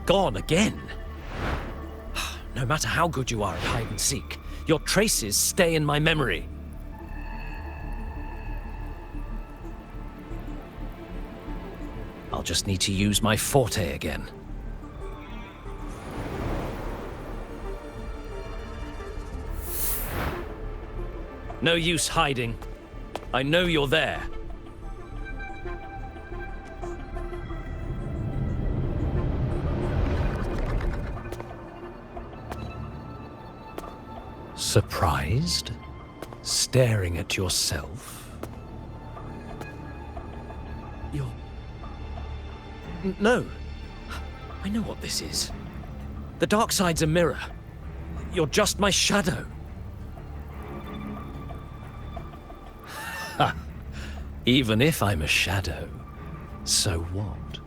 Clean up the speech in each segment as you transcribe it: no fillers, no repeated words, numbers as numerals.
Gone again. No matter how good you are at hide and seek, your traces stay in my memory. I'll just need to use my forte again. No use hiding. I know you're there. Surprised? Staring at yourself? You're... No. I know what this is. The dark side's a mirror. You're just my shadow. Ha! Even if I'm a shadow, so what?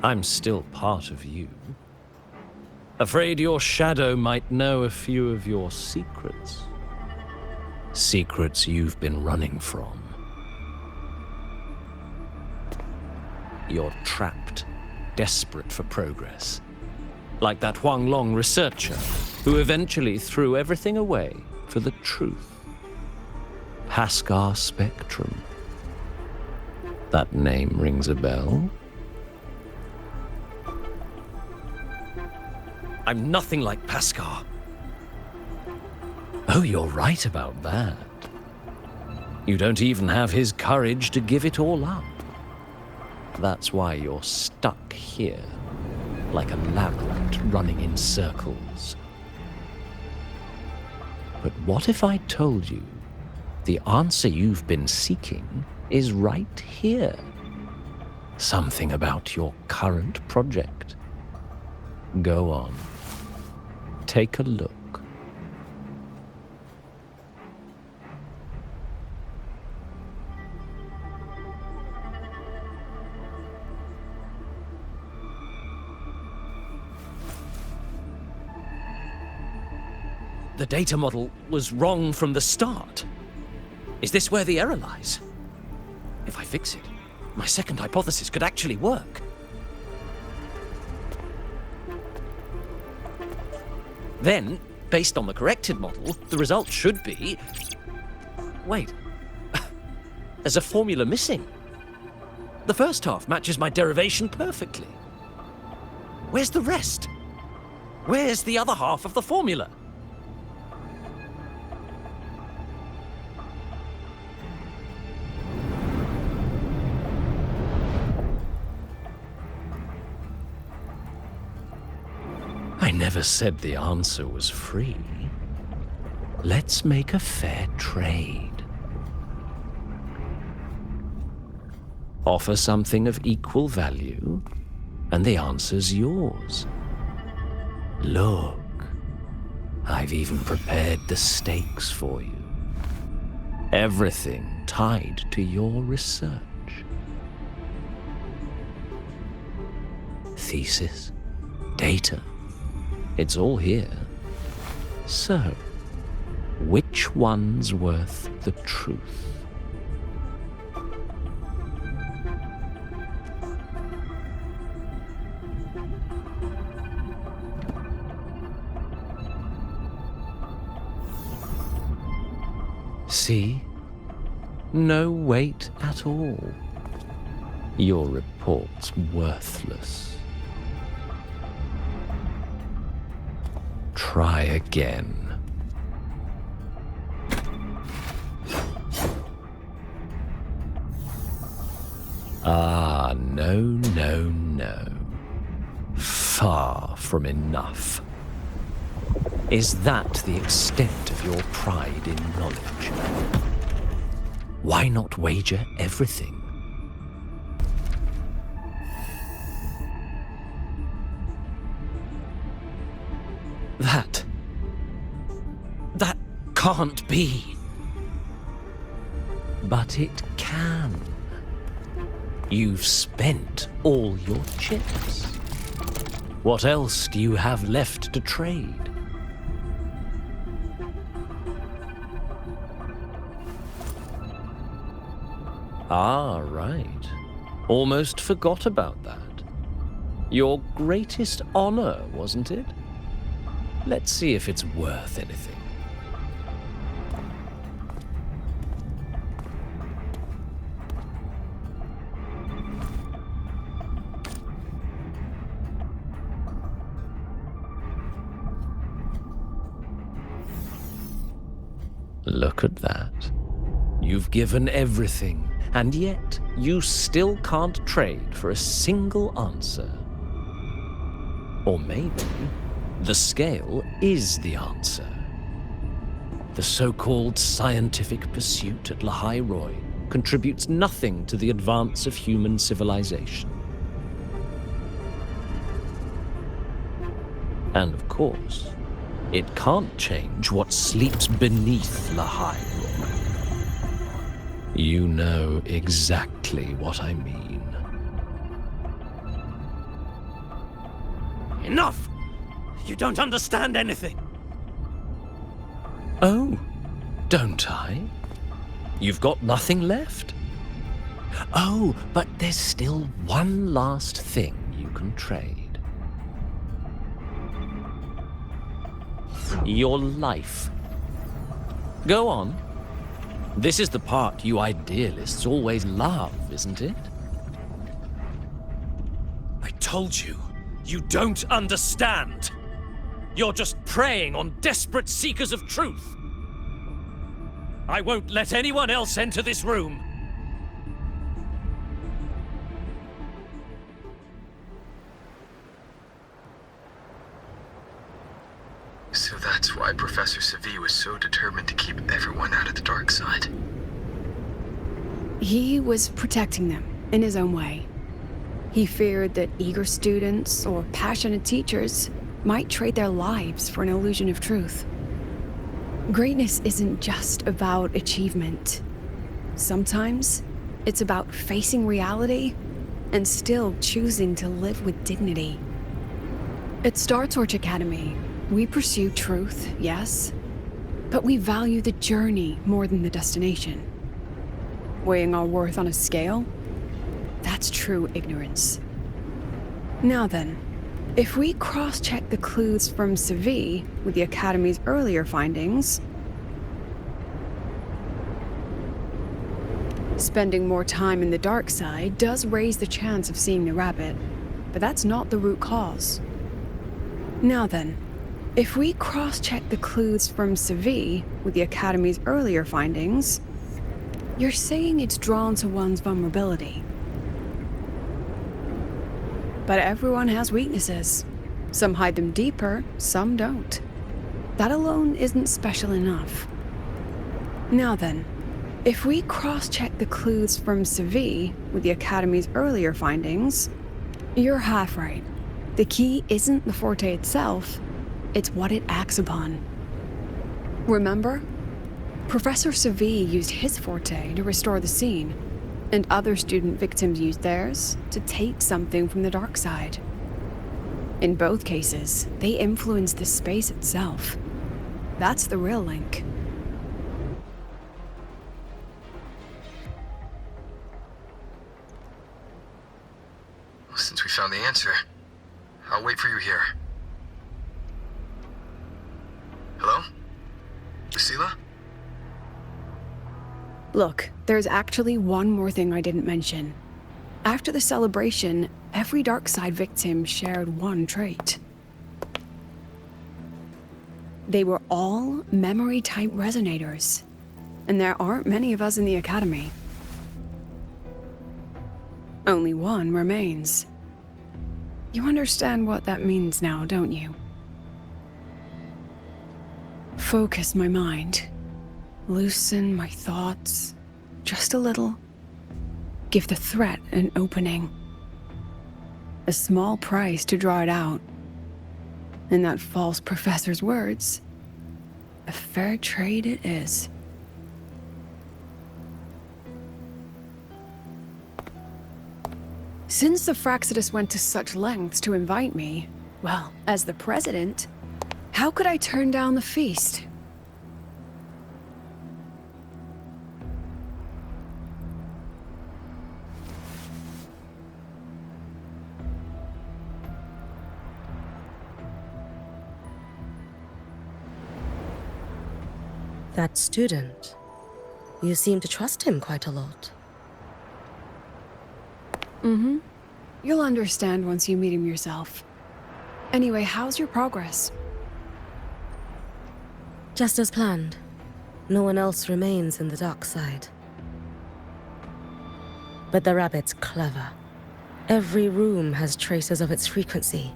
I'm still part of you. Afraid your shadow might know a few of your secrets. Secrets you've been running from. You're trapped, desperate for progress. Like that Huanglong researcher who eventually threw everything away for the truth. Haskar Spectrum. That name rings a bell? I'm nothing like Paskar. Oh, you're right about that. You don't even have his courage to give it all up. That's why you're stuck here, like a lab rat running in circles. But what if I told you the answer you've been seeking is right here? Something about your current project. Go on. Take a look. The data model was wrong from the start. Is this where the error lies? If I fix it, my second hypothesis could actually work. Then, based on the corrected model, the result should be... Wait. There's a formula missing. The first half matches my derivation perfectly. Where's the rest? Where's the other half of the formula? I never said the answer was free. Let's make a fair trade. Offer something of equal value, and the answer's yours. Look, I've even prepared the stakes for you. Everything tied to your research. Thesis, data. It's all here. So, which one's worth the truth? See? No weight at all. Your report's worthless. Try again. Ah, no, no, no. Far from enough. Is that the extent of your pride in knowledge? Why not wager everything? That can't be. But it can. You've spent all your chips. What else do you have left to trade? Ah, right. Almost forgot about that. Your greatest honor, wasn't it? Let's see if it's worth anything. Look at that. You've given everything, and yet you still can't trade for a single answer. Or maybe the scale is the answer. The so-called scientific pursuit at Lahai Roy contributes nothing to the advance of human civilization. And of course, it can't change what sleeps beneath Lahai Roy. You know exactly what I mean. Enough! You don't understand anything. Oh, don't I? You've got nothing left? Oh, but there's still one last thing you can trade. Your life. Go on. This is the part you idealists always love, isn't it? I told you, you don't understand. You're just preying on desperate seekers of truth. I won't let anyone else enter this room. So that's why Professor Savi was so determined to keep everyone out of the dark side. He was protecting them in his own way. He feared that eager students or passionate teachers might trade their lives for an illusion of truth. Greatness isn't just about achievement. Sometimes it's about facing reality and still choosing to live with dignity. At Startorch Academy, we pursue truth, yes, but we value the journey more than the destination. Weighing our worth on a scale? That's true ignorance. Now then, if we cross-check the clues from Savi with the Academy's earlier findings, spending more time in the dark side does raise the chance of seeing the rabbit, but that's not the root cause. Now then, if we cross-check the clues from Savi with the Academy's earlier findings, you're saying it's drawn to one's vulnerability. But everyone has weaknesses. Some hide them deeper, some don't. That alone isn't special enough. Now then, if we cross-check the clues from Savi with the Academy's earlier findings, you're half right. The key isn't the forte itself, it's what it acts upon. Remember? Professor Savi used his forte to restore the scene, and other student victims used theirs to take something from the dark side. In both cases, they influenced the space itself. That's the real link. Since we found the answer, I'll wait for you here. Hello? Lucilla? Look, there's actually one more thing I didn't mention. After the celebration, every Darkside victim shared one trait. They were all memory-type resonators, and there aren't many of us in the Academy. Only one remains. You understand what that means now, don't you? Focus my mind. Loosen my thoughts. Just a little. Give the threat an opening. A small price to draw it out. In that false professor's words, a fair trade it is. Since the Fraxidus went to such lengths to invite me, well, as the president, how could I turn down the feast? That student. You seem to trust him quite a lot. Mm-hmm. You'll understand once you meet him yourself. Anyway, how's your progress? Just as planned. No one else remains in the dark side. But the rabbit's clever. Every room has traces of its frequency.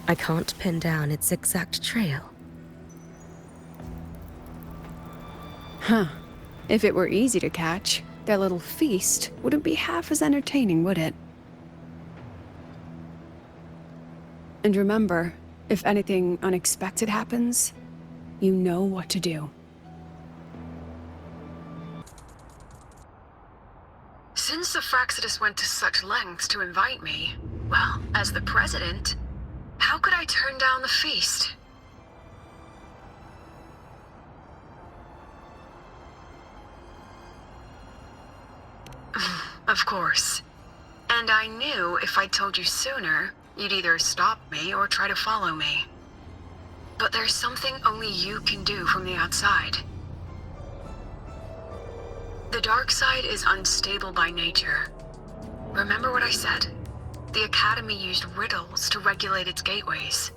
I can't pin down its exact trail. Huh. If it were easy to catch, their little feast wouldn't be half as entertaining, would it? And remember, if anything unexpected happens, you know what to do. Since the Fraxidus went to such lengths to invite me, well, as the president, how could I turn down the feast? Of course. And I knew if I told you sooner, you'd either stop me or try to follow me. But there's something only you can do from the outside. The dark side is unstable by nature. Remember what I said? The Academy used riddles to regulate its gateways.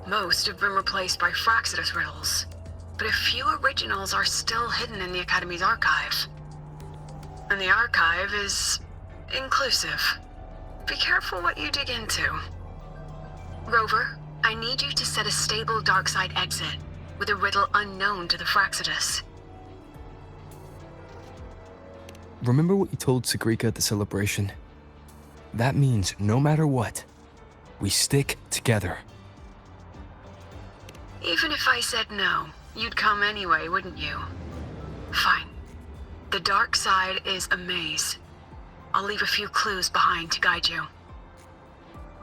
Most have been replaced by Fraxidus riddles, but a few originals are still hidden in the Academy's archive. And the archive is inclusive. Be careful what you dig into. Rover, I need you to set a stable dark side exit with a riddle unknown to the Fraxidus. Remember what you told Sagrika at the celebration? That means no matter what, we stick together. Even if I said no, you'd come anyway, wouldn't you? Fine. The dark side is a maze. I'll leave a few clues behind to guide you.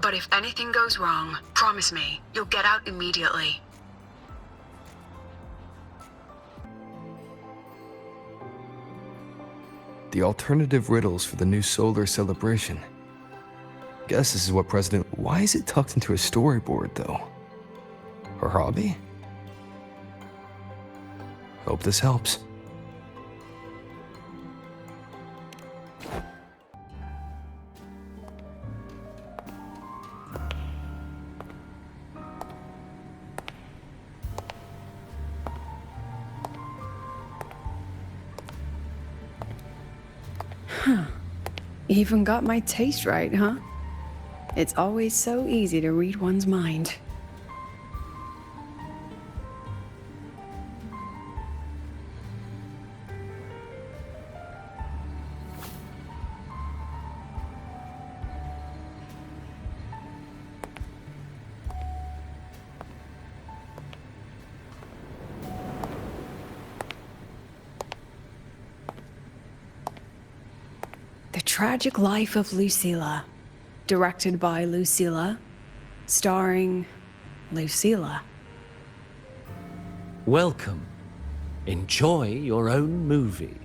But if anything goes wrong, promise me, you'll get out immediately. The alternative riddles for the new solar celebration. Guess this is what President... Why is it tucked into a storyboard, though? Her hobby? Hope this helps. Even got my taste right, huh? It's always so easy to read one's mind. The Tragic Life of Lucilla. Directed by Lucilla. Starring Lucilla. Welcome. Enjoy your own movie.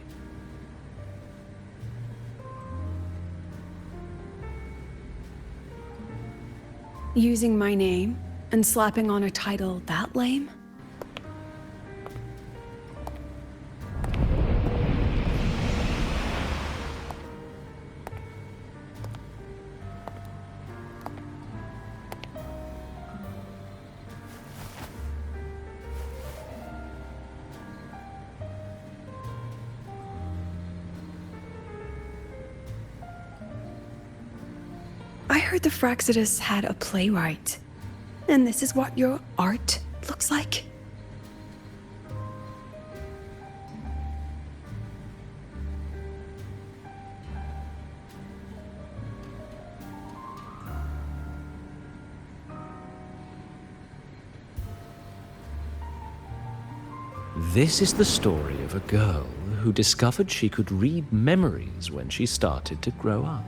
Using my name and slapping on a title that lame? I heard the Fraxidus had a playwright. And this is what your art looks like? This is the story of a girl who discovered she could read memories when she started to grow up.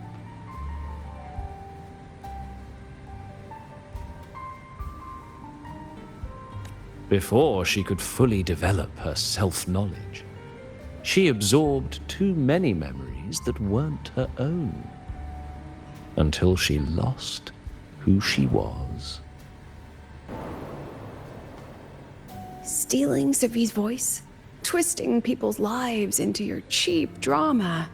Before she could fully develop her self-knowledge, she absorbed too many memories that weren't her own, until she lost who she was. Stealing Sophie's voice? Twisting people's lives into your cheap drama?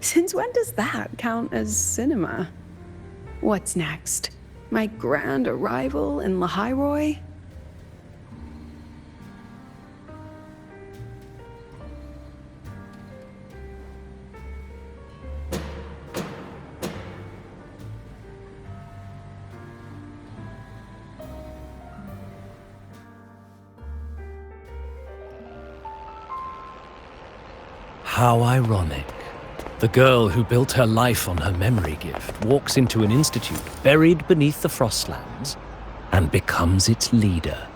Since when does that count as cinema? What's next? My grand arrival in Lahiroy? How ironic. The girl who built her life on her memory gift walks into an institute buried beneath the Frostlands and becomes its leader.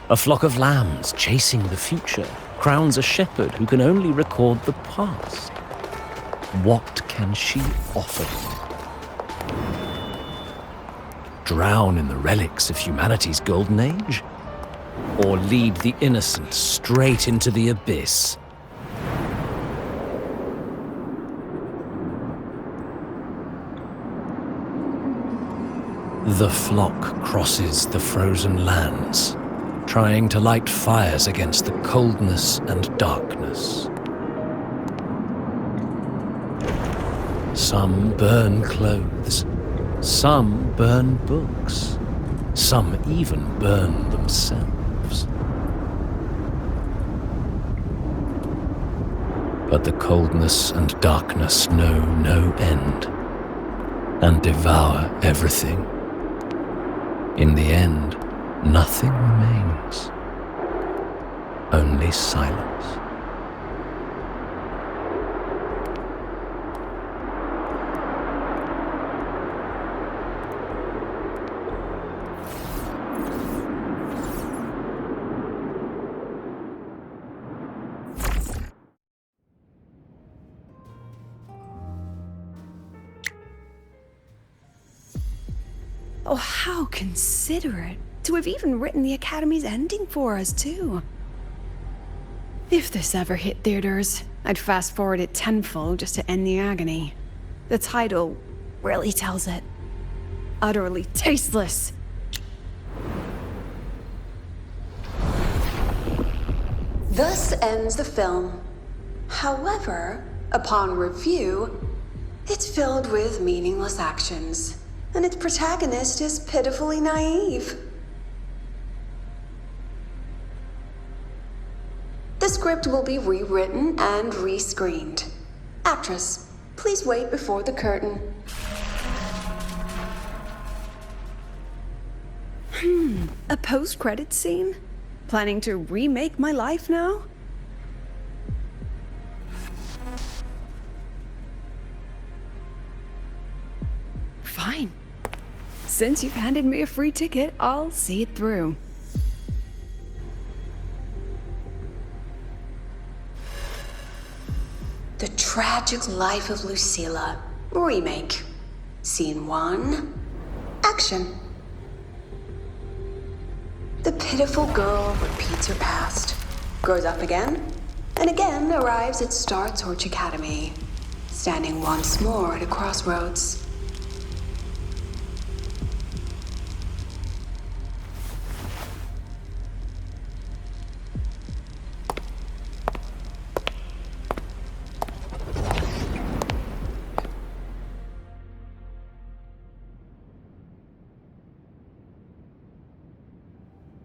A flock of lambs chasing the future crowns a shepherd who can only record the past. What can she offer them? Drown in the relics of humanity's golden age? Or lead the innocent straight into the abyss? The flock crosses the frozen lands, trying to light fires against the coldness and darkness. Some burn clothes, some burn books, some even burn themselves. But the coldness and darkness know no end, and devour everything. In the end, nothing remains, only silence. Oh, how considerate to have even written the Academy's ending for us, too. If this ever hit theaters, I'd fast forward it tenfold just to end the agony. The title really tells it. Utterly tasteless. Thus ends the film. However, upon review, it's filled with meaningless actions, and its protagonist is pitifully naive. The script will be rewritten and rescreened. Actress, please wait before the curtain. A post-credit scene? Planning to remake my life now? Fine. Since you've handed me a free ticket, I'll see it through. The Tragic Life of Lucilla. Remake. Scene 1. Action. The pitiful girl repeats her past, grows up again, and again arrives at Star Torch Academy, standing once more at a crossroads.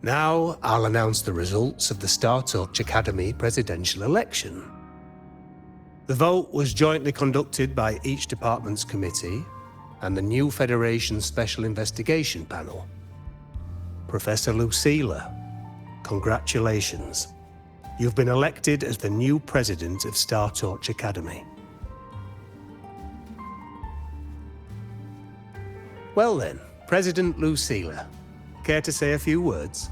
Now, I'll announce the results of the Star Torch Academy presidential election. The vote was jointly conducted by each department's committee and the new Federation Special Investigation Panel. Professor Lucilla, congratulations. You've been elected as the new president of Star Torch Academy. Well then, President Lucilla, care to say a few words?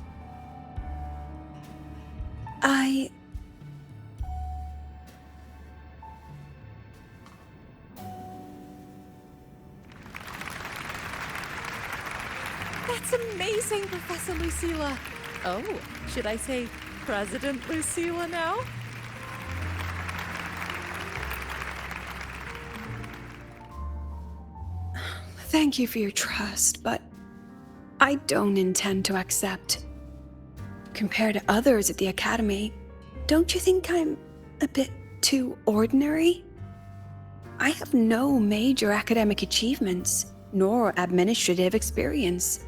That's amazing, Professor Lucilla. Oh, should I say President Lucilla now? Thank you for your trust, but I don't intend to accept. Compared to others at the Academy, don't you think I'm a bit too ordinary? I have no major academic achievements, nor administrative experience.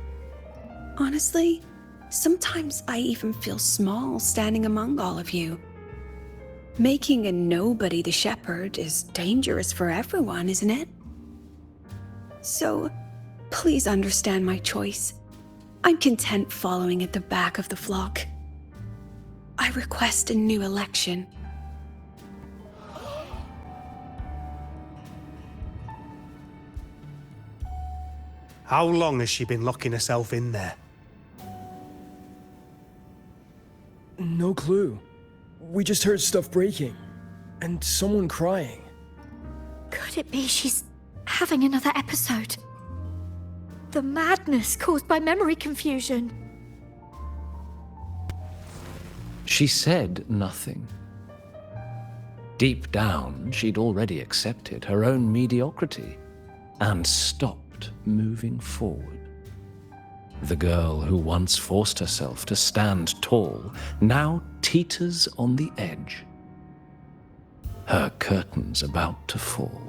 Honestly, sometimes I even feel small standing among all of you. Making a nobody the shepherd is dangerous for everyone, isn't it? So, please understand my choice. I'm content following at the back of the flock. I request a new election. How long has she been locking herself in there? No clue. We just heard stuff breaking. And someone crying. Could it be she's having another episode? The madness caused by memory confusion. She said nothing. Deep down, she'd already accepted her own mediocrity and stopped moving forward. The girl who once forced herself to stand tall now teeters on the edge. Her curtains about to fall.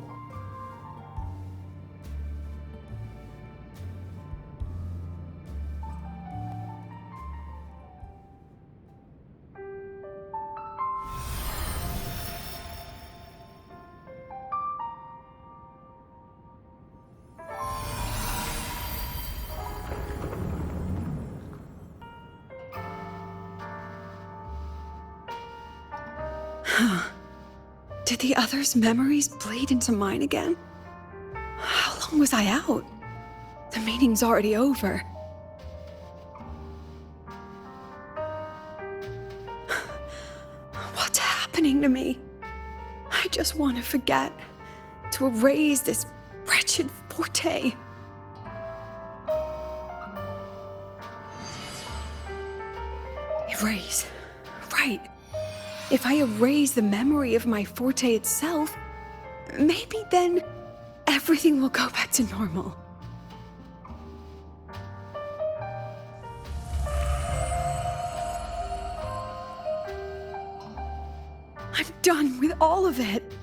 Did the others' memories bleed into mine again? How long was I out? The meeting's already over. What's happening to me? I just want to forget, to erase this wretched forte. Erase. Right. If I erase the memory of my forte itself, maybe then everything will go back to normal. I'm done with all of it.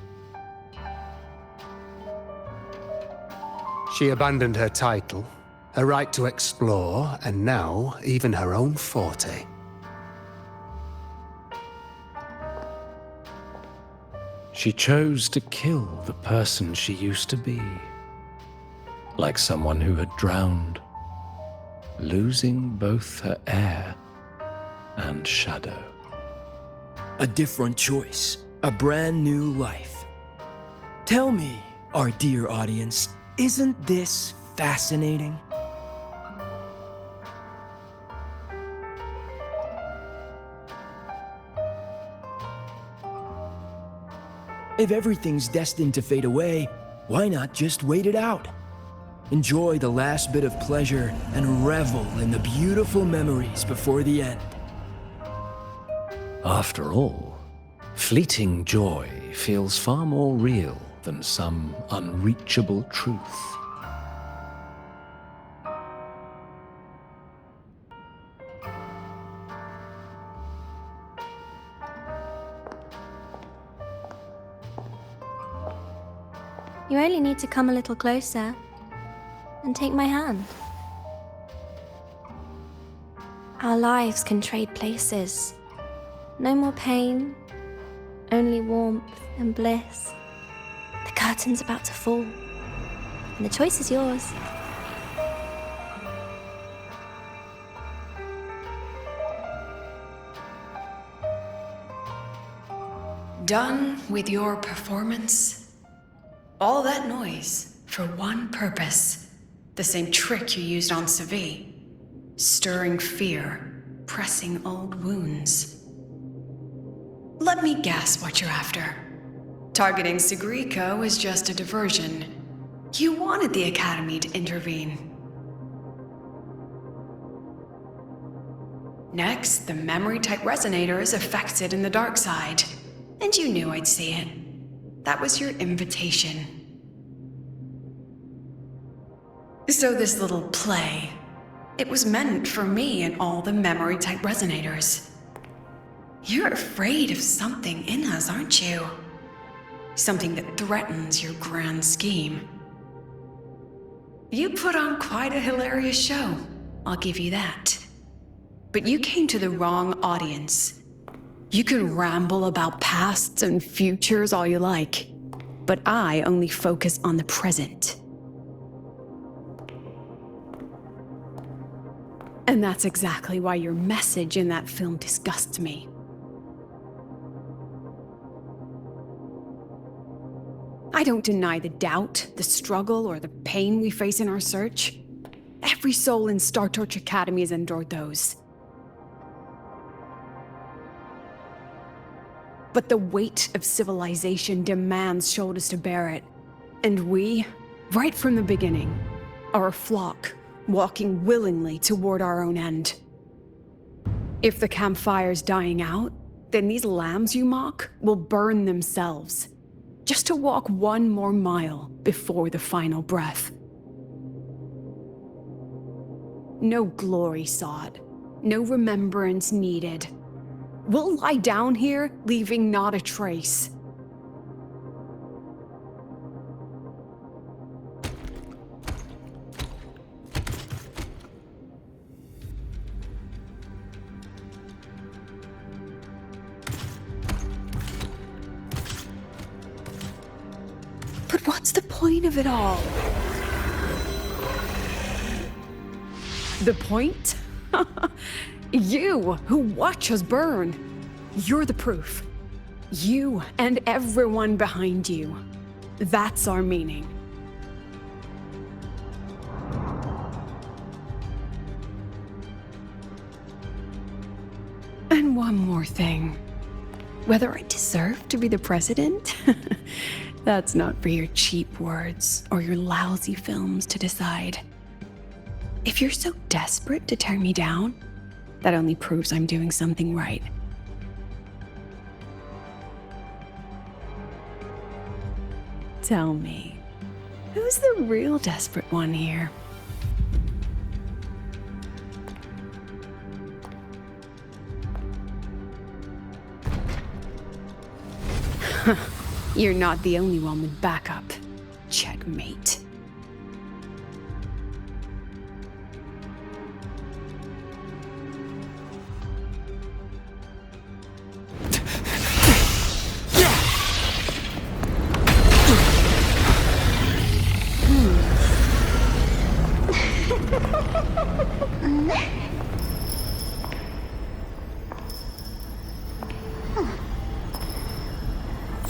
She abandoned her title, her right to explore, and now even her own forte. She chose to kill the person she used to be. Like someone who had drowned, losing both her air and shadow. A different choice. A brand new life. Tell me, our dear audience, isn't this fascinating? If everything's destined to fade away, why not just wait it out? Enjoy the last bit of pleasure and revel in the beautiful memories before the end. After all, fleeting joy feels far more real than some unreachable truth. You only need to come a little closer and take my hand. Our lives can trade places. No more pain, only warmth and bliss. The curtain's about to fall, and the choice is yours. Done with your performance? All that noise for one purpose. The same trick you used on Savi. Stirring fear, pressing old wounds. Let me guess what you're after. Targeting Sigriko is just a diversion. You wanted the Academy to intervene. Next, the memory-type resonator is affected in the dark side. And you knew I'd see it. That was your invitation. So this little play, it was meant for me and all the memory-type resonators. You're afraid of something in us, aren't you? Something that threatens your grand scheme. You put on quite a hilarious show, I'll give you that. But you came to the wrong audience. You can ramble about pasts and futures all you like, but I only focus on the present. And that's exactly why your message in that film disgusts me. I don't deny the doubt, the struggle, or the pain we face in our search. Every soul in Star Torch Academy has endured those. But the weight of civilization demands shoulders to bear it. And we, right from the beginning, are a flock, walking willingly toward our own end. If the campfire's dying out, then these lambs you mock will burn themselves, just to walk one more mile before the final breath. No glory sought, no remembrance needed. We'll lie down here, leaving not a trace. But what's the point of it all? The point? You, who watch us burn. You're the proof. You and everyone behind you. That's our meaning. And one more thing. Whether I deserve to be the president? That's not for your cheap words or your lousy films to decide. If you're so desperate to tear me down, that only proves I'm doing something right. Tell me, who's the real desperate one here? You're not the only one with backup. Checkmate.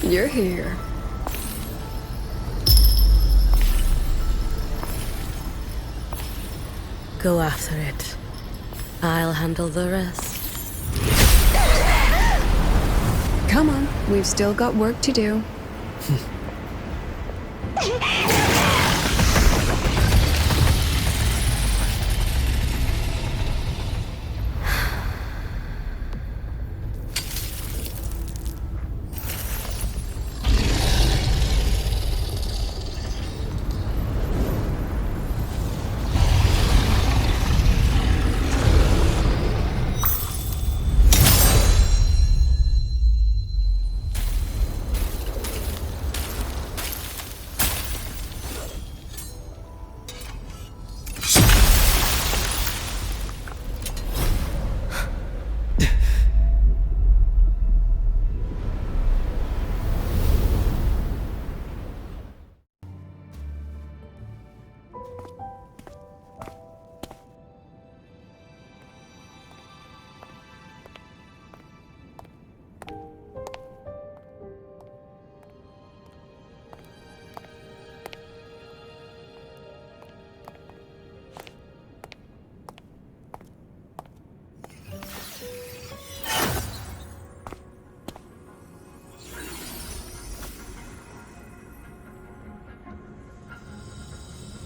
You're here. Go after it. I'll handle the rest. Come on, we've still got work to do.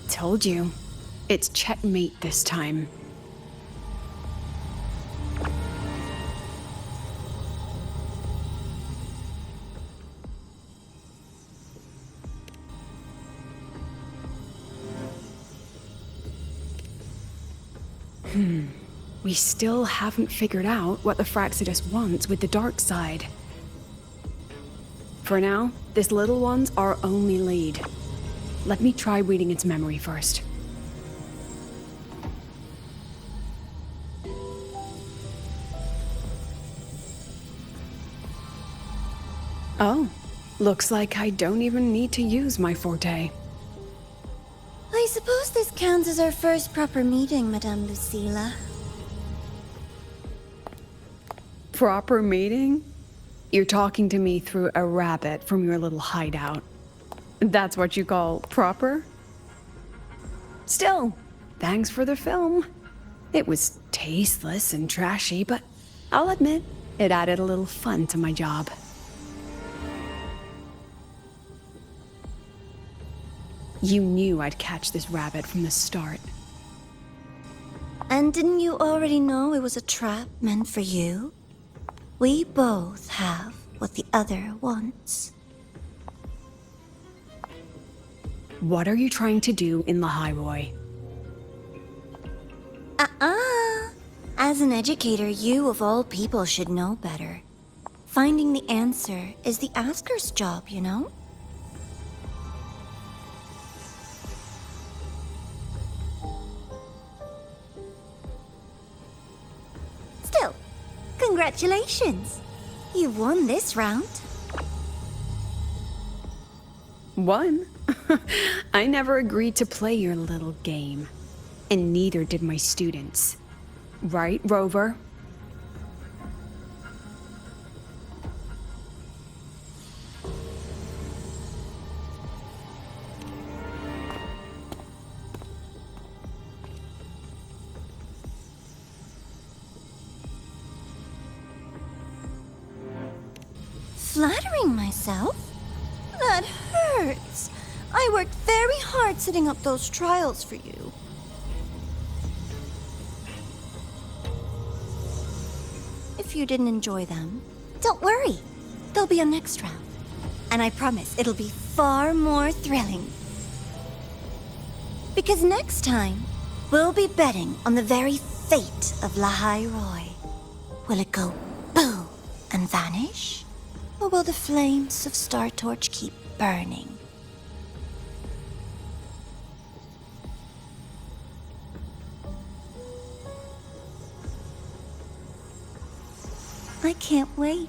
Told you. It's checkmate this time. We still haven't figured out what the Fraxidus wants with the dark side. For now, this little one's our only lead. Let me try reading its memory first. Oh, looks like I don't even need to use my forte. I suppose this counts as our first proper meeting, Madame Lucilla. Proper meeting? You're talking to me through a rabbit from your little hideout. That's what you call proper? Still, thanks for the film. It was tasteless and trashy, but I'll admit, it added a little fun to my job. You knew I'd catch this rabbit from the start. And didn't you already know it was a trap meant for you? We both have what the other wants. What are you trying to do in Lahai? As an educator, you of all people should know better. Finding the answer is the asker's job, you know? Still, congratulations! You won this round. Won? I never agreed to play your little game. And neither did my students. Right, Rover? Flattering myself? That hurts. I worked very hard setting up those trials for you. If you didn't enjoy them, don't worry. There'll be a next round. And I promise it'll be far more thrilling. Because next time, we'll be betting on the very fate of Lahai Roy. Will it go boo and vanish? Or will the flames of Star Torch keep burning? I can't wait.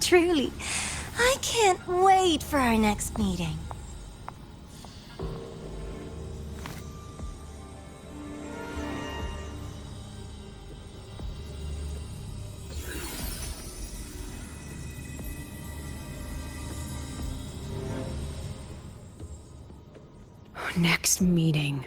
Truly, I can't wait for our next meeting. Next meeting.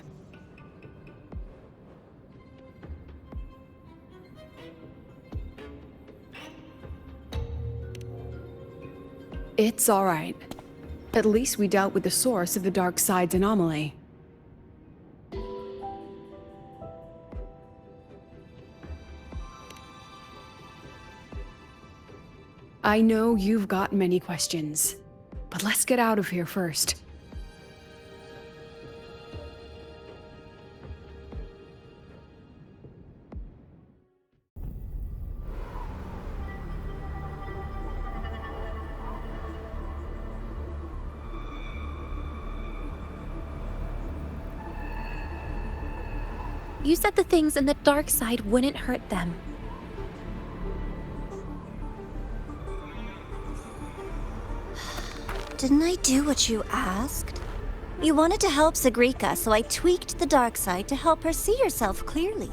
It's all right. At least we dealt with the source of the dark side's anomaly. I know you've got many questions, but let's get out of here first. You said the things in the dark side wouldn't hurt them. Didn't I do what you asked? You wanted to help Sagrika, so I tweaked the dark side to help her see herself clearly.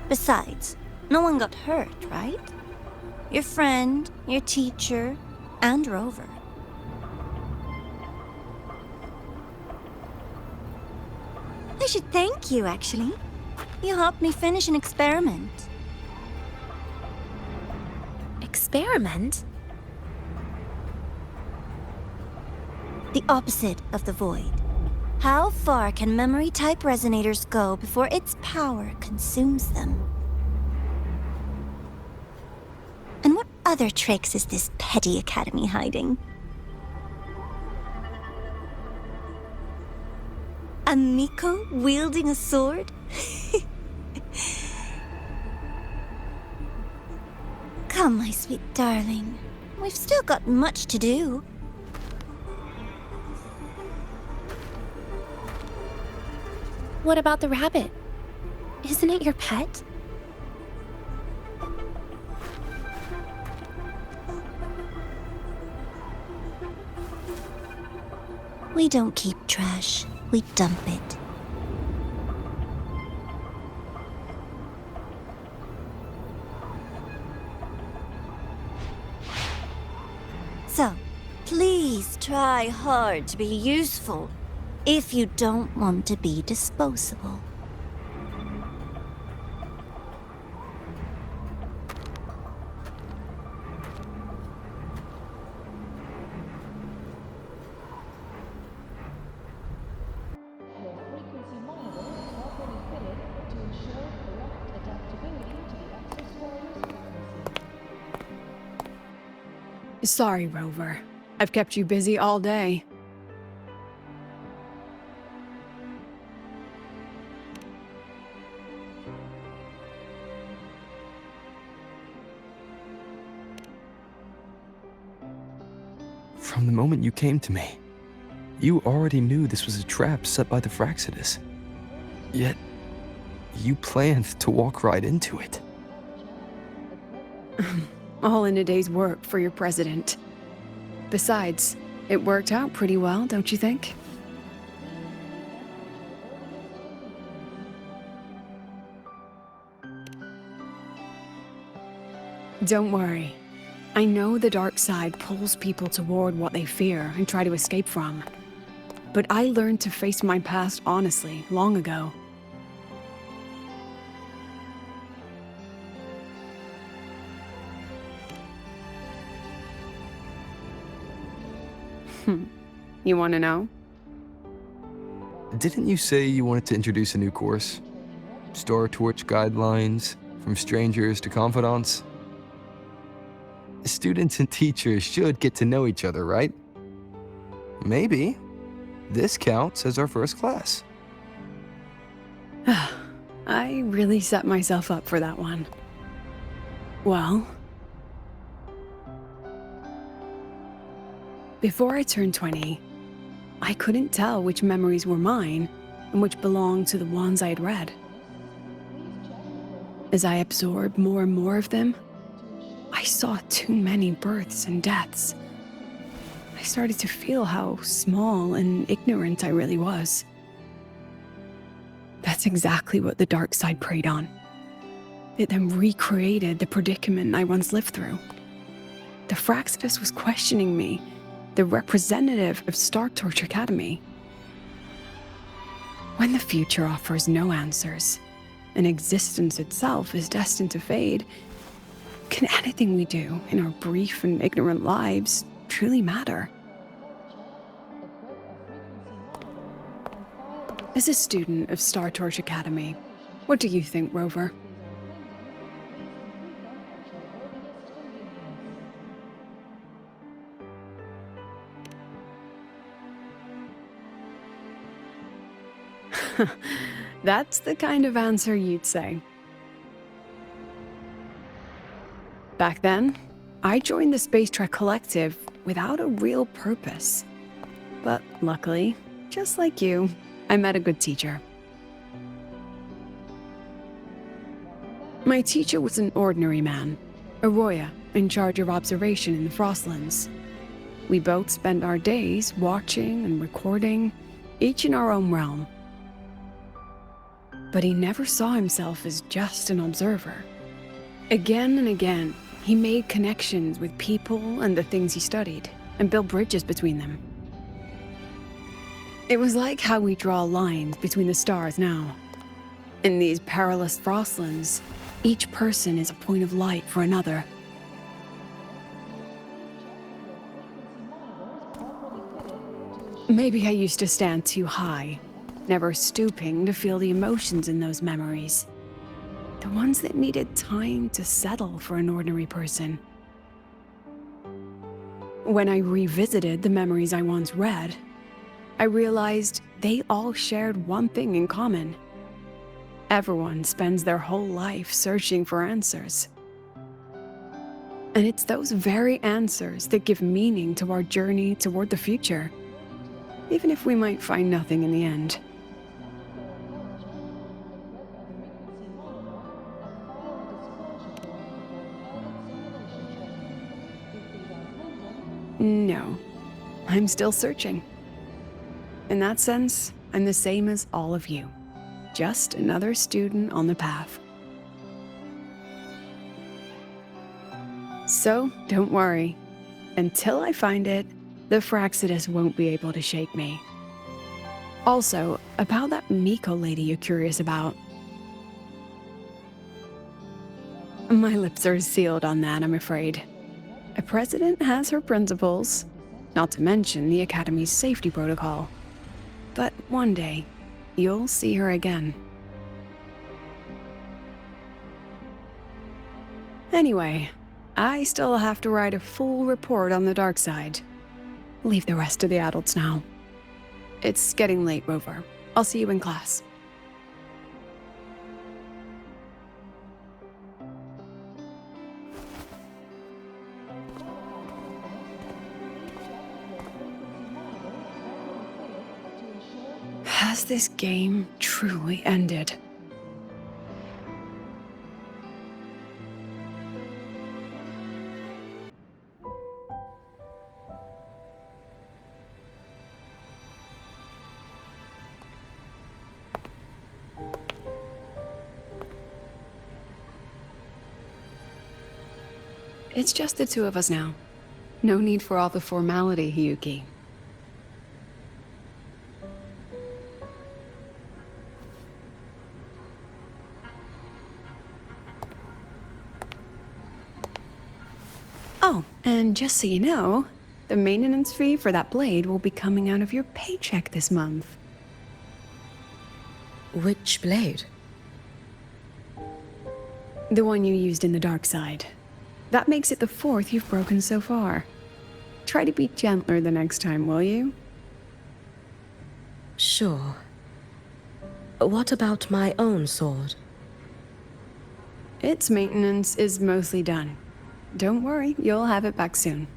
Besides, no one got hurt, right? Your friend, your teacher, and Rover. I should thank you, actually. You helped me finish an experiment. Experiment? The opposite of the void. How far can memory-type resonators go before its power consumes them? And what other tricks is this petty academy hiding? A Miko wielding a sword? Come, my sweet darling. We've still got much to do. What about the rabbit? Isn't it your pet? We don't keep trash, we dump it. So, please try hard to be useful if you don't want to be disposable. Sorry, Rover. I've kept you busy all day. From the moment you came to me, you already knew this was a trap set by the Fraxidus. Yet, you planned to walk right into it. All in a day's work for your president. Besides, it worked out pretty well, don't you think? Don't worry. I know the dark side pulls people toward what they fear and try to escape from. But I learned to face my past honestly long ago. You want to know? Didn't you say you wanted to introduce a new course? Star Torch guidelines, from strangers to confidants? Students and teachers should get to know each other, right? Maybe this counts as our first class. I really set myself up for that one. Well, before I turned 20, I couldn't tell which memories were mine and which belonged to the ones I had read. As I absorbed more and more of them, I saw too many births and deaths. I started to feel how small and ignorant I really was. That's exactly what the dark side preyed on. It then recreated the predicament I once lived through. The Fraxidus was questioning me, the representative of Star Torch Academy. When the future offers no answers, and existence itself is destined to fade, can anything we do in our brief and ignorant lives truly matter? As a student of Star Torch Academy, what do you think, Rover? That's the kind of answer you'd say. Back then, I joined the Space Trek Collective without a real purpose. But luckily, just like you, I met a good teacher. My teacher was an ordinary man, Arroya, in charge of observation in the Frostlands. We both spent our days watching and recording, each in our own realm. But he never saw himself as just an observer. Again and again, he made connections with people and the things he studied, and built bridges between them. It was like how we draw lines between the stars now. In these perilous Frostlands, each person is a point of light for another. Maybe I used to stand too high, never stooping to feel the emotions in those memories. The ones that needed time to settle for an ordinary person. When I revisited the memories I once read, I realized they all shared one thing in common. Everyone spends their whole life searching for answers. And it's those very answers that give meaning to our journey toward the future, even if we might find nothing in the end. No, I'm still searching. In that sense, I'm the same as all of you. Just another student on the path. So, don't worry. Until I find it, the Fraxidus won't be able to shake me. Also, about that Miko lady you're curious about. My lips are sealed on that, I'm afraid. A president has her principles, not to mention the Academy's safety protocol. But one day, you'll see her again. Anyway, I still have to write a full report on the dark side. Leave the rest to the adults now. It's getting late, Rover. I'll see you in class. Has this game truly ended? It's just the two of us now. No need for all the formality, Hiyuki. Oh, and just so you know, the maintenance fee for that blade will be coming out of your paycheck this month. Which blade? The one you used in the dark side. That makes it the fourth you've broken so far. Try to be gentler the next time, will you? Sure. What about my own sword? Its maintenance is mostly done. Don't worry, you'll have it back soon.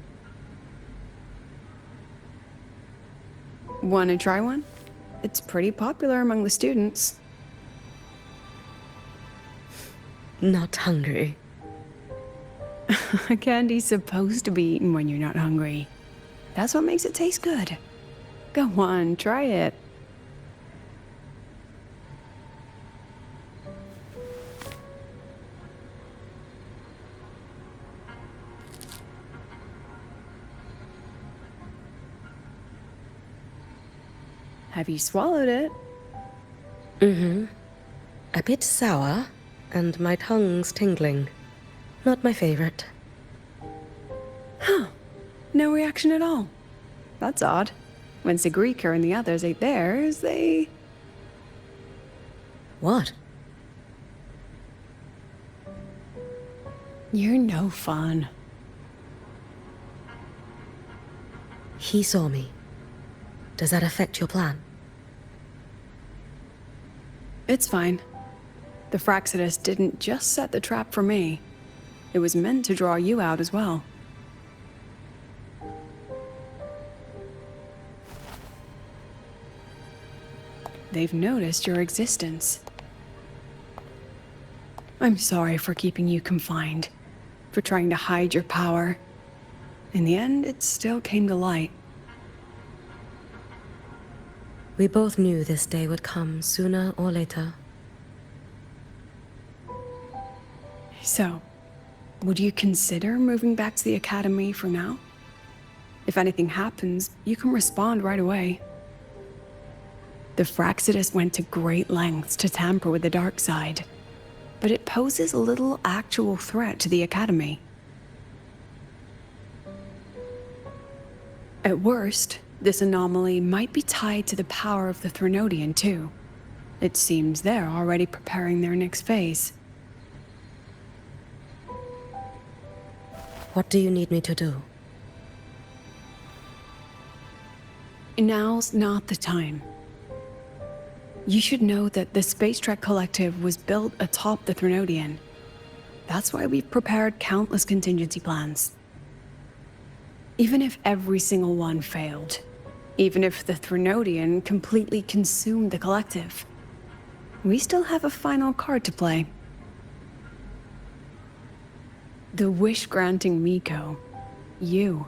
Wanna try one? It's pretty popular among the students. Not hungry. Candy's supposed to be eaten when you're not hungry. That's what makes it taste good. Go on, try it. Have you swallowed it? Mm-hmm. A bit sour, and my tongue's tingling. Not my favorite. Huh. No reaction at all. That's odd. When Sigrika and the others ate theirs, they... What? You're no fun. He saw me. Does that affect your plan? It's fine. The Fraxidus didn't just set the trap for me. It was meant to draw you out as well. They've noticed your existence. I'm sorry for keeping you confined, for trying to hide your power. In the end, it still came to light. We both knew this day would come sooner or later. So, would you consider moving back to the Academy for now? If anything happens, you can respond right away. The Fraxidus went to great lengths to tamper with the dark side, but it poses little actual threat to the Academy. At worst, this anomaly might be tied to the power of the Threnodian too. It seems they're already preparing their next phase. What do you need me to do? Now's not the time. You should know that the Space Trek Collective was built atop the Threnodian. That's why we've prepared countless contingency plans. Even if every single one failed, even if the Threnodian completely consumed the Collective, we still have a final card to play. The wish-granting Miko. You.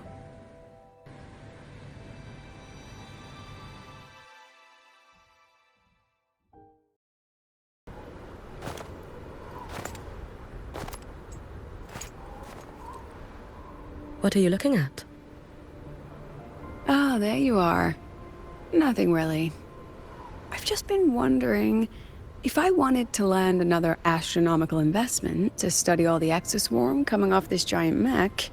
What are you looking at? Ah, there you are. Nothing really. I've just been wondering if I wanted to land another astronomical investment to study all the exoswarm coming off this giant mech.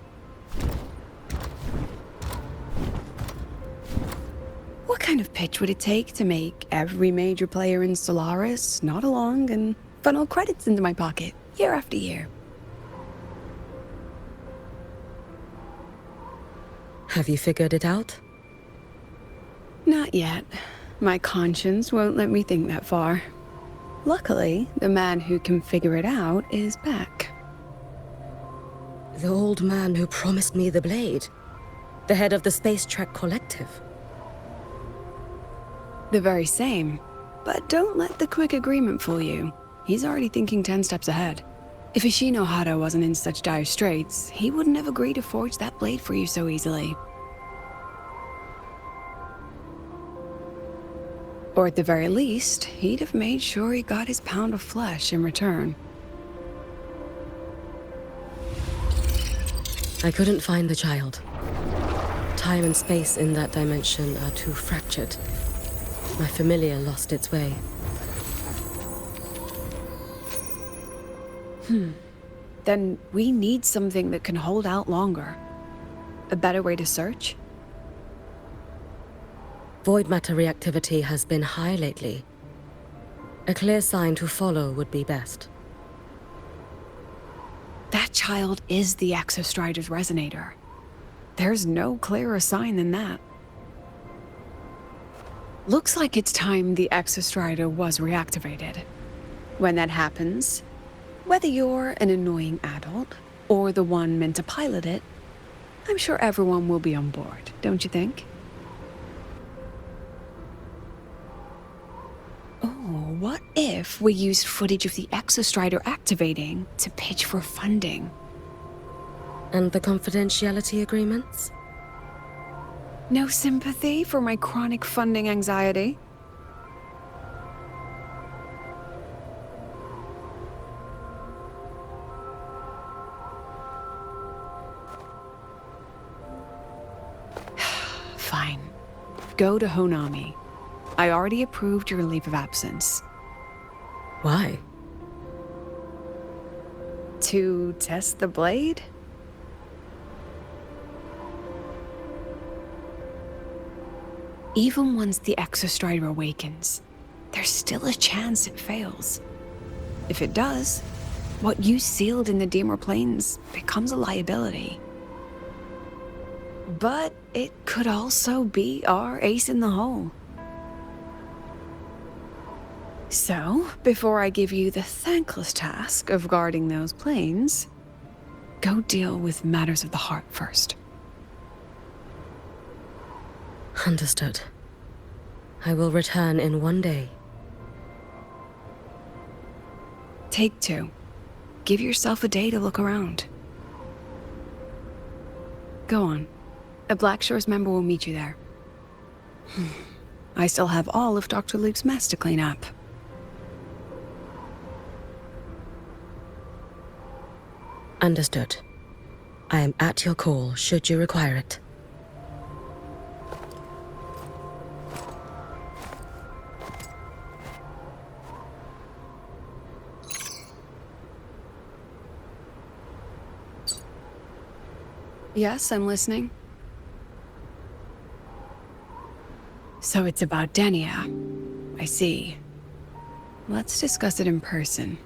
What kind of pitch would it take to make every major player in Solaris nod along and funnel credits into my pocket year after year? Have you figured it out? Not yet. My conscience won't let me think that far. Luckily, the man who can figure it out is back. The old man who promised me the blade. The head of the Space Trek Collective. The very same. But don't let the quick agreement fool you. He's already thinking 10 steps ahead. If Ishino Hado wasn't in such dire straits, he wouldn't have agreed to forge that blade for you so easily. Or at the very least, he'd have made sure he got his pound of flesh in return. I couldn't find the child. Time and space in that dimension are too fractured. My familiar lost its way. Then we need something that can hold out longer. A better way to search? Void matter reactivity has been high lately. A clear sign to follow would be best. That child is the Exostrider's resonator. There's no clearer sign than that. Looks like it's time the Exostrider was reactivated. When that happens, whether you're an annoying adult or the one meant to pilot it, I'm sure everyone will be on board, don't you think? Oh, what if we used footage of the Exostrider activating to pitch for funding? And the confidentiality agreements? No sympathy for my chronic funding anxiety? Fine. Go to Honami. I already approved your leave of absence. Why? To test the blade? Even once the Exostrider awakens, there's still a chance it fails. If it does, what you sealed in the Dimmer Plains becomes a liability. But it could also be our ace in the hole. So, before I give you the thankless task of guarding those planes, go deal with matters of the heart first. Understood. I will return in one day. Take 2. Give yourself a day to look around. Go on. A Black Shores member will meet you there. I still have all of Dr. Luke's mess to clean up. Understood. I am at your call should you require it. Yes, I'm listening. So it's about Denia. I see. Let's discuss it in person.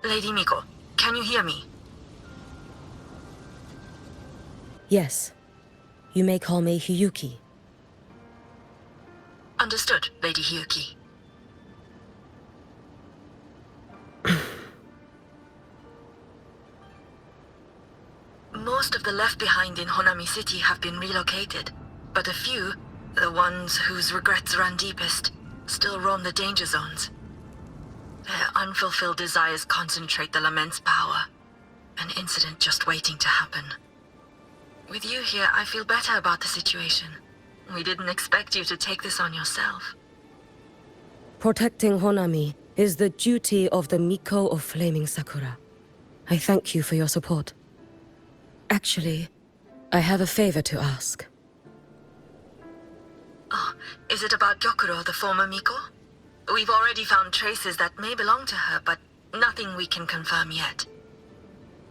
Lady Miko, can you hear me? Yes. You may call me Hiyuki. Understood, Lady Hyuki. Most of the left behind in Honami City have been relocated, but a few, the ones whose regrets run deepest, still roam the danger zones. Their unfulfilled desires concentrate the Lament's power. An incident just waiting to happen. With you here, I feel better about the situation. We didn't expect you to take this on yourself. Protecting Honami is the duty of the Miko of Flaming Sakura. I thank you for your support. Actually, I have a favor to ask. Oh, is it about Gyokuro, the former Miko? We've already found traces that may belong to her, but nothing we can confirm yet.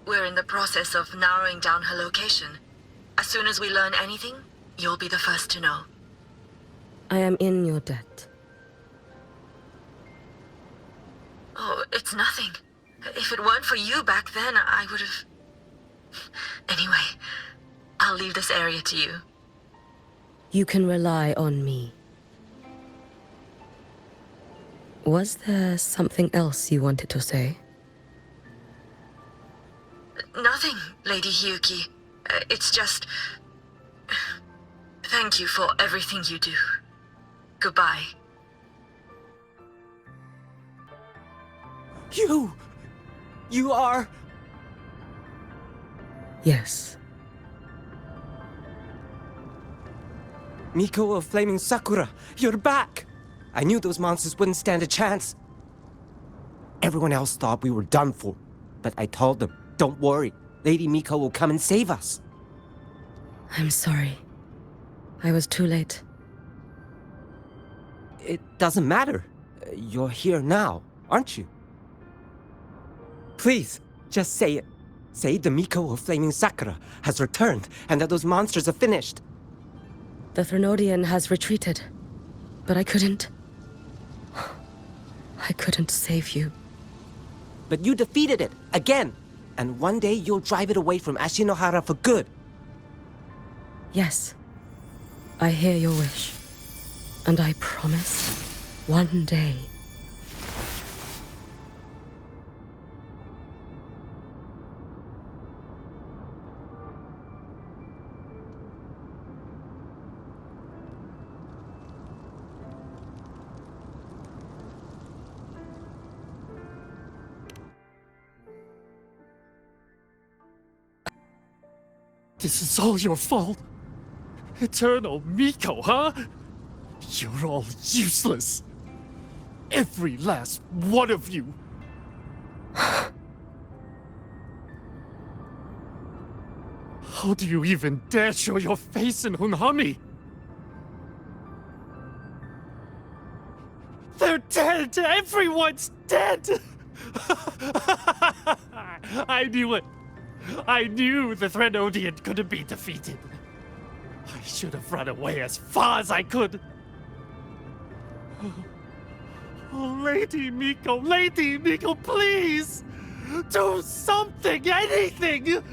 We're in the process of narrowing down her location. As soon as we learn anything, you'll be the first to know. I am in your debt. Oh, it's nothing. If it weren't for you back then, I would have... Anyway, I'll leave this area to you. You can rely on me. Was there something else you wanted to say? Nothing, Lady Hyuki. It's just... Thank you for everything you do. Goodbye. You are... Yes. Miko of Flaming Sakura, you're back! I knew those monsters wouldn't stand a chance. Everyone else thought we were done for, but I told them, don't worry, Lady Miko will come and save us. I'm sorry. I was too late. It doesn't matter. You're here now, aren't you? Please, just say it. Say the Miko of Flaming Sakura has returned and that those monsters are finished. The Threnodian has retreated, but I couldn't save you. But you defeated it, again! And one day you'll drive it away from Ashinohara for good. Yes, I hear your wish. And I promise, one day... This is all your fault. Eternal Miko, huh? You're all useless. Every last one of you. How do you even dare show your face in Hunhami? They're dead! Everyone's dead! I knew it. I knew the Threnodian couldn't be defeated. I should have run away as far as I could. Oh, Lady Miko, please! Do something, anything!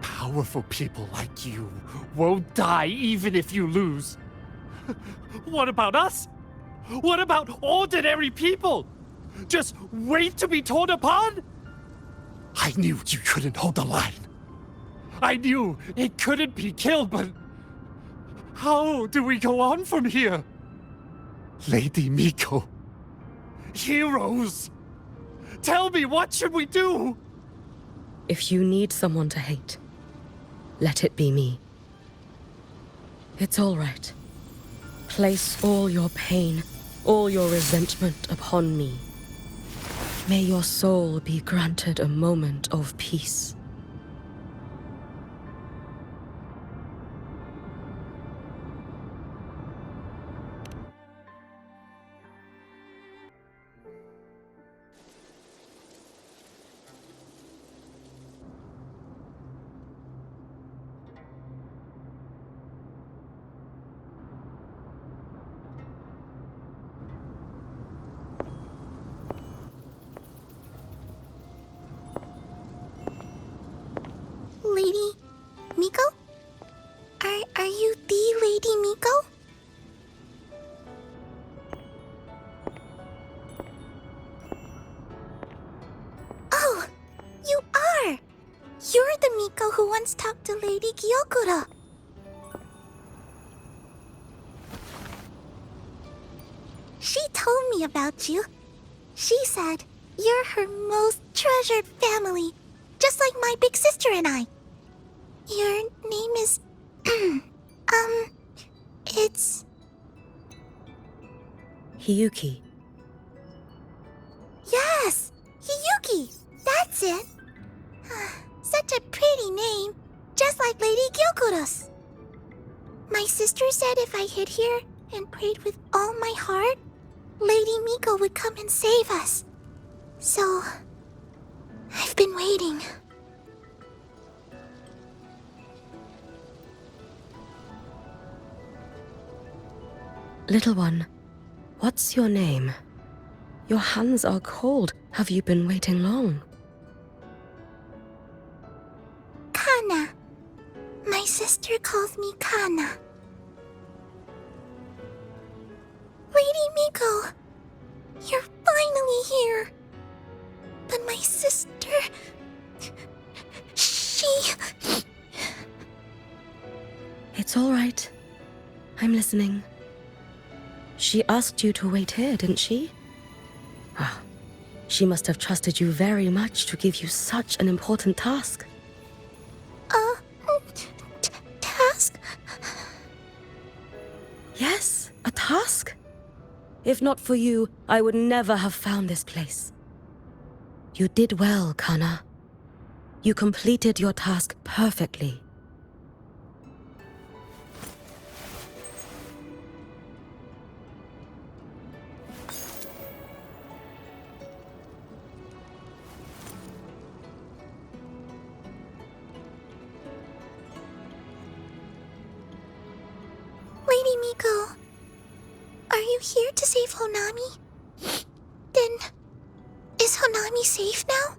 Powerful people like you won't die even if you lose. What about us? What about ordinary people? Just wait to be torn apart? I knew you couldn't hold the line. I knew it couldn't be killed, but how do we go on from here? Lady Miko, heroes, tell me, what should we do? If you need someone to hate, let it be me. It's all right. Place all your pain, all your resentment upon me. May your soul be granted a moment of peace. You're the Miko who once talked to Lady Gyokura. She told me about you. She said you're her most treasured family, just like my big sister and I. Your name is... it's... Hiyuki. Yes! Hiyuki! That's it! Such a pretty name, just like Lady Gyokura's. My sister said if I hid here and prayed with all my heart, Lady Miko would come and save us. So, I've been waiting. Little one, what's your name? Your hands are cold. Have you been waiting long? Kana. My sister calls me Kana. Lady Miko, you're finally here. But my sister... she... It's all right. I'm listening. She asked you to wait here, didn't she? Ah, she must have trusted you very much to give you such an important task. Task? Yes, a task. If not for you, I would never have found this place. You did well, Kana. You completed your task perfectly. Lady Miko, are you here to save Honami? Then, is Honami safe now?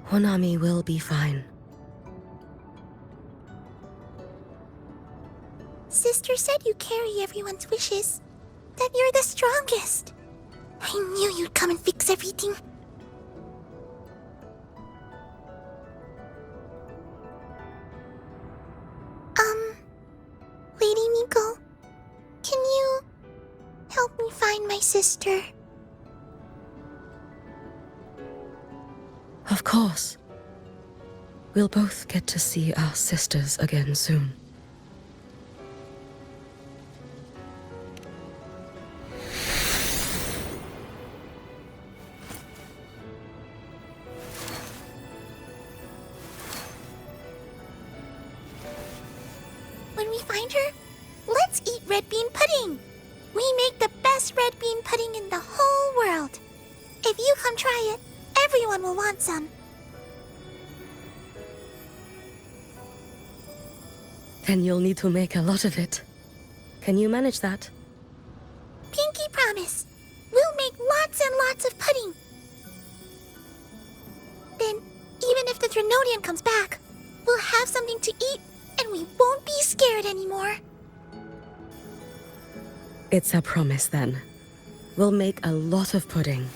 Honami will be fine. Sister said you carry everyone's wishes. That you're the strongest. I knew you'd come and fix everything. Lady Miko, can you help me find my sister? Of course. We'll both get to see our sisters again soon. When we find her, let's eat red bean pudding. We make the best red bean pudding in the whole world. If you come try it, everyone will want some. Then you'll need to make a lot of it. Can you manage that? Pinky promise. We'll make lots and lots of pudding. Then, even if the Drenodian comes back, we'll have something to eat and we won't be scared anymore. It's a promise then. We'll make a lot of pudding.